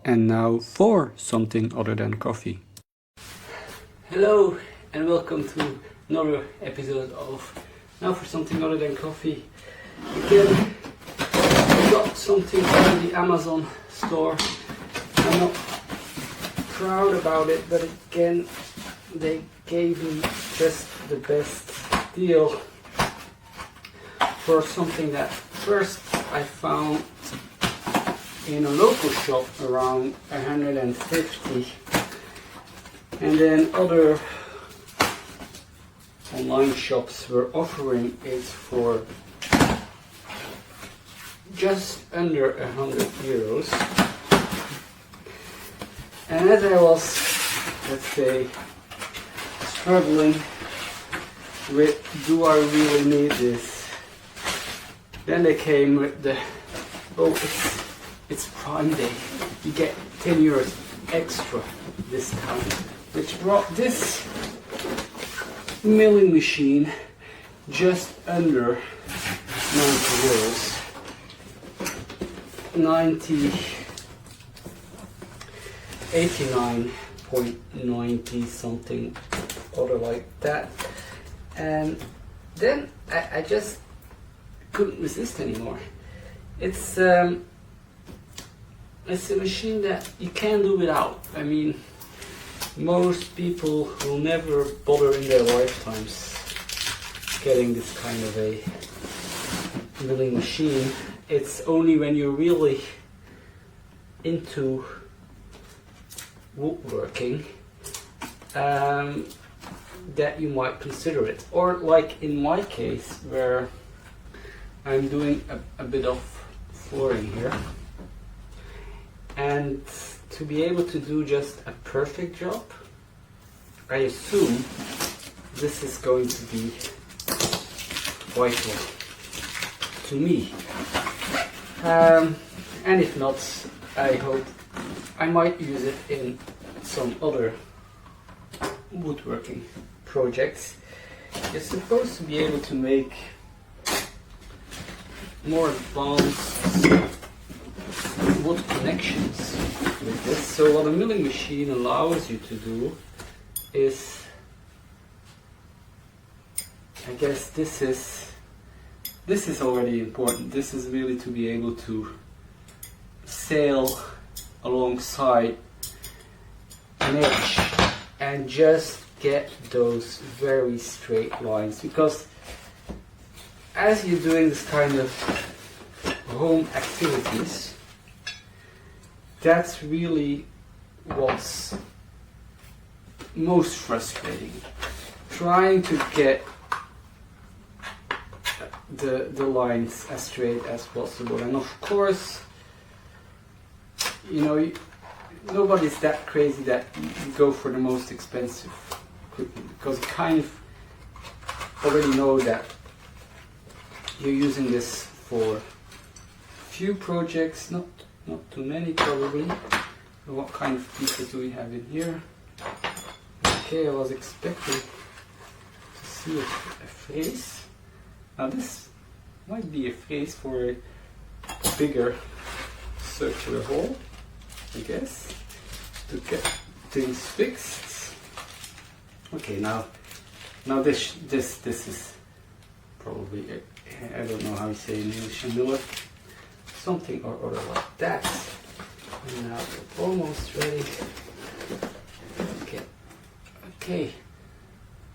And now for something other than coffee. Hello and welcome to another episode of Now for Something Other Than Coffee. Again, I got something from the Amazon store. I'm not proud about it, but again, they gave me just the best deal for something that first I found in a local shop around 150, and then other online shops were offering it for just under €100. And as I was, let's say, struggling with, do I really need this, then they came with the, it's Prime Day, you get €10 extra discount, which brought this milling machine just under €90. 89.90 something other like that. And then I just couldn't resist anymore. It's a machine that you can't do without. I mean, most people will never bother in their lifetimes getting this kind of a milling machine. It's only when you're really into woodworking that you might consider it. Or like in my case, where I'm doing a bit of flooring here, and to be able to do just a perfect job, I assume this is going to be vital to me. And if not, I hope I might use it in some other woodworking projects. You're supposed to be able to make more advanced wood connections with this. So what a milling machine allows you to do is, I guess this is already important. This is really to be able to sail alongside an edge and just get those very straight lines, because as you're doing this kind of home activities, that's really what's most frustrating. Trying to get the lines as straight as possible. And of course, you know, nobody's that crazy that you go for the most expensive equipment, because you kind of already know that you're using this for few projects, not too many probably. What kind of pieces do we have in here? Okay, I was expecting to see a phrase. Now this might be a phrase for a bigger circular hole, I guess, to get things fixed. Okay, now this is probably I don't know how you say in English, a miller, something or other like that. And now we're almost ready. Okay,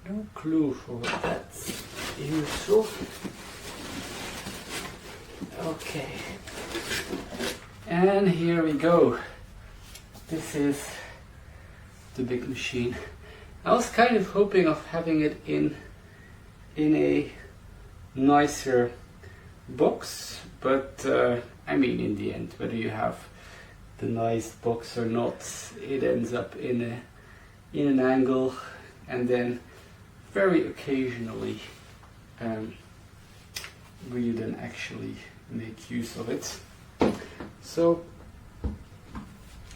no clue for what that's useful. Okay, and here we go. This is the big machine. I was kind of hoping of having it in a nicer box, but I mean, in the end, whether you have the nice box or not, it ends up in an angle, and then very occasionally you then actually make use of it. So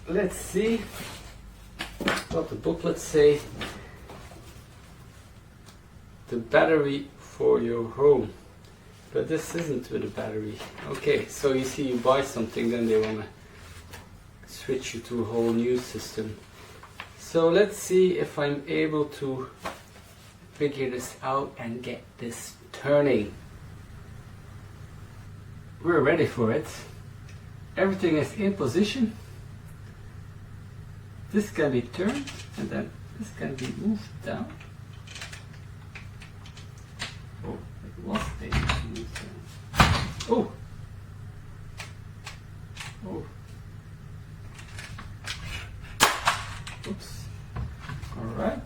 let's see what the booklets say. The battery for your home. But this isn't with a battery. Okay, so you see, you buy something, then they want to switch you to a whole new system. So let's see if I'm able to figure this out and get this turning. We're ready for it. Everything is in position. This can be turned and then this can be moved down. Oh, it was able to move down. Oh! Oh. Oops. Alright.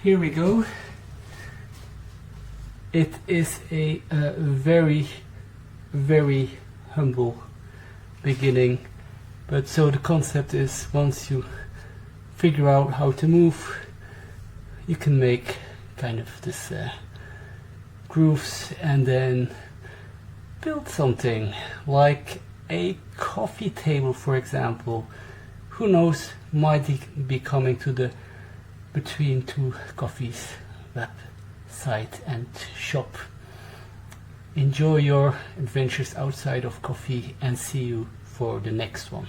Here we go. It is a very, very humble beginning, but so the concept is once you figure out how to move, you can make kind of this grooves and then build something like a coffee table, for example. Who knows, might be coming to the Between Two Coffees website and shop. Enjoy your adventures outside of coffee and see you for the next one.